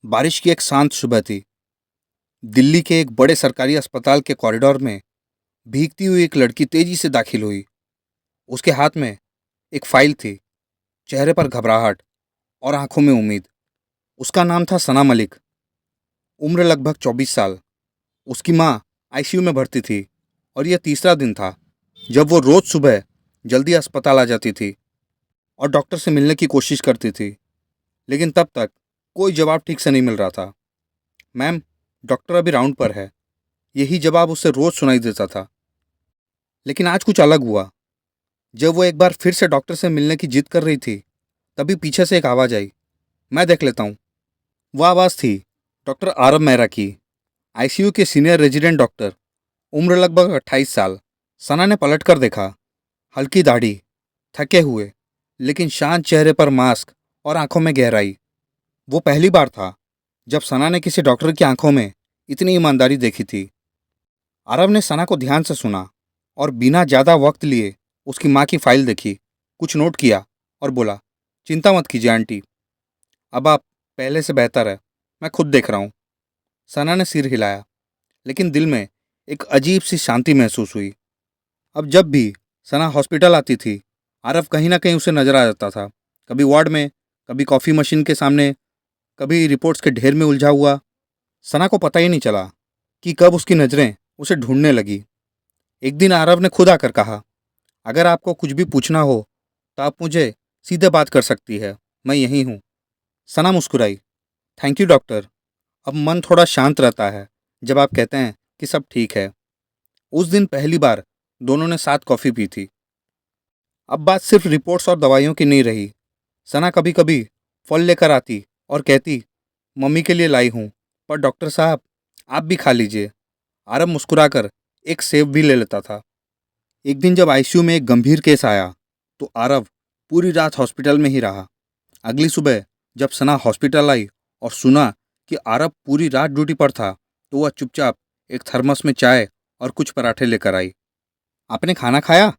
बारिश की एक शांत सुबह थी। दिल्ली के एक बड़े सरकारी अस्पताल के कॉरिडोर में भीगती हुई एक लड़की तेजी से दाखिल हुई। उसके हाथ में एक फाइल थी, चेहरे पर घबराहट और आंखों में उम्मीद। उसका नाम था सना मलिक, उम्र लगभग 24 साल। उसकी माँ आईसीयू में भर्ती थी और यह तीसरा दिन था जब वो रोज सुबह जल्दी अस्पताल आ जाती थी और डॉक्टर से मिलने की कोशिश करती थी, लेकिन तब तक कोई जवाब ठीक से नहीं मिल रहा था। मैम, डॉक्टर अभी राउंड पर है, यही जवाब उससे रोज सुनाई देता था। लेकिन आज कुछ अलग हुआ। जब वो एक बार फिर से डॉक्टर से मिलने की जिद कर रही थी, तभी पीछे से एक आवाज़ आई, मैं देख लेता हूँ। वो आवाज़ थी डॉक्टर आरव मेहरा की, आईसीयू के सीनियर रेजिडेंट डॉक्टर, उम्र लगभग 28 साल। सना ने पलट कर देखा। हल्की दाढ़ी, थके हुए लेकिन शांत चेहरे पर मास्क और आंखों में गहराई। वो पहली बार था जब सना ने किसी डॉक्टर की आंखों में इतनी ईमानदारी देखी थी। आरव ने सना को ध्यान से सुना और बिना ज़्यादा वक्त लिए उसकी माँ की फाइल देखी, कुछ नोट किया और बोला, चिंता मत कीजिए आंटी, अब आप पहले से बेहतर है, मैं खुद देख रहा हूँ। सना ने सिर हिलाया, लेकिन दिल में एक अजीब सी शांति महसूस हुई। अब जब भी सना हॉस्पिटल आती थी, आरव कहीं ना कहीं उसे नजर आ जाता था। कभी वार्ड में, कभी कॉफ़ी मशीन के सामने, कभी रिपोर्ट्स के ढेर में उलझा हुआ। सना को पता ही नहीं चला कि कब उसकी नज़रें उसे ढूंढने लगी। एक दिन आरव ने खुद आकर कहा, अगर आपको कुछ भी पूछना हो तो आप मुझे सीधे बात कर सकती है, मैं यहीं हूँ। सना मुस्कुराई, थैंक यू डॉक्टर, अब मन थोड़ा शांत रहता है जब आप कहते हैं कि सब ठीक है। उस दिन पहली बार दोनों ने साथ कॉफ़ी पी थी। अब बात सिर्फ रिपोर्ट्स और दवाइयों की नहीं रही। सना कभी कभी फल लेकर आती और कहती, मम्मी के लिए लाई हूँ, पर डॉक्टर साहब आप भी खा लीजिए। आरव मुस्कुराकर एक सेब भी ले लेता था। एक दिन जब आईसीयू में एक गंभीर केस आया, तो आरव पूरी रात हॉस्पिटल में ही रहा। अगली सुबह जब सना हॉस्पिटल आई और सुना कि आरव पूरी रात ड्यूटी पर था, तो वह चुपचाप एक थर्मस में चाय और कुछ पराठे लेकर आई। आपने खाना खाया?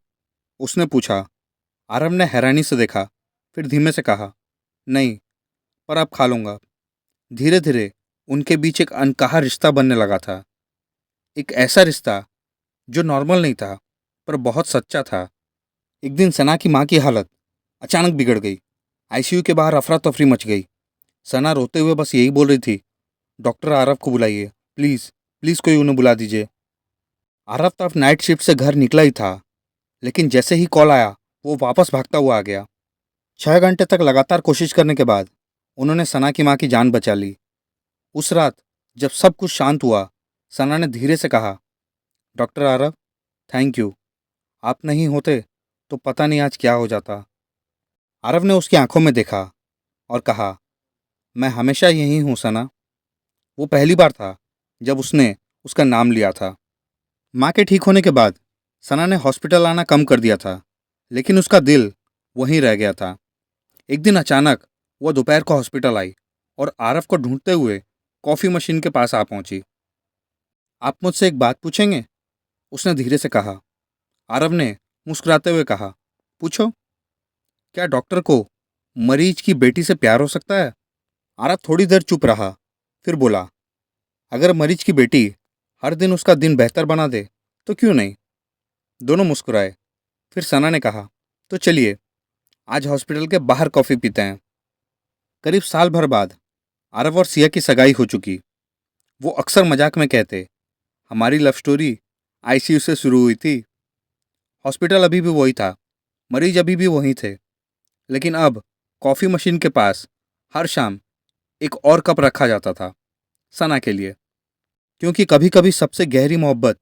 उसने पूछा। आरव ने हैरानी से देखा, फिर धीमे से कहा, नहीं, पर अब खा लूँगा। धीरे धीरे उनके बीच एक अनकहा रिश्ता बनने लगा था। एक ऐसा रिश्ता जो नॉर्मल नहीं था, पर बहुत सच्चा था। एक दिन सना की माँ की हालत अचानक बिगड़ गई। आईसीयू के बाहर अफरा तफरी मच गई। सना रोते हुए बस यही बोल रही थी, डॉक्टर आरव को बुलाइए, प्लीज़, प्लीज़ कोई उन्हें बुला दीजिए। आरव तब नाइट शिफ्ट से घर निकला ही था, लेकिन जैसे ही कॉल आया, वो वापस भागता हुआ आ गया। 6 घंटे तक लगातार कोशिश करने के बाद उन्होंने सना की माँ की जान बचा ली। उस रात जब सब कुछ शांत हुआ, सना ने धीरे से कहा, डॉक्टर आरव, थैंक यू, आप नहीं होते तो पता नहीं आज क्या हो जाता। आरव ने उसकी आंखों में देखा और कहा, मैं हमेशा यहीं हूँ सना। वो पहली बार था जब उसने उसका नाम लिया था। माँ के ठीक होने के बाद सना ने हॉस्पिटल आना कम कर दिया था, लेकिन उसका दिल वहीं रह गया था। एक दिन अचानक वह दोपहर को हॉस्पिटल आई और आरव को ढूंढते हुए कॉफ़ी मशीन के पास आ पहुंची। आप मुझसे एक बात पूछेंगे? उसने धीरे से कहा। आरव ने मुस्कुराते हुए कहा, पूछो। क्या डॉक्टर को मरीज की बेटी से प्यार हो सकता है? आरव थोड़ी देर चुप रहा, फिर बोला, अगर मरीज की बेटी हर दिन उसका दिन बेहतर बना दे तो क्यों नहीं। दोनों मुस्कुराए। फिर सना ने कहा, तो चलिए आज हॉस्पिटल के बाहर कॉफ़ी पीते हैं। करीब साल भर बाद आरव और सिया की सगाई हो चुकी। वो अक्सर मजाक में कहते, हमारी लव स्टोरी आईसीयू से शुरू हुई थी। हॉस्पिटल अभी भी वही था, मरीज अभी भी वही थे, लेकिन अब कॉफ़ी मशीन के पास हर शाम एक और कप रखा जाता था, सना के लिए। क्योंकि कभी कभी सबसे गहरी मोहब्बत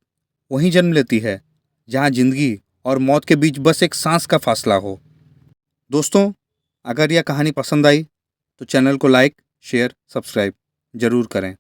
वहीं जन्म लेती है जहाँ जिंदगी और मौत के बीच बस एक सांस का फासला हो। दोस्तों, अगर यह कहानी पसंद आई तो चैनल को लाइक, शेयर, सब्सक्राइब जरूर करें।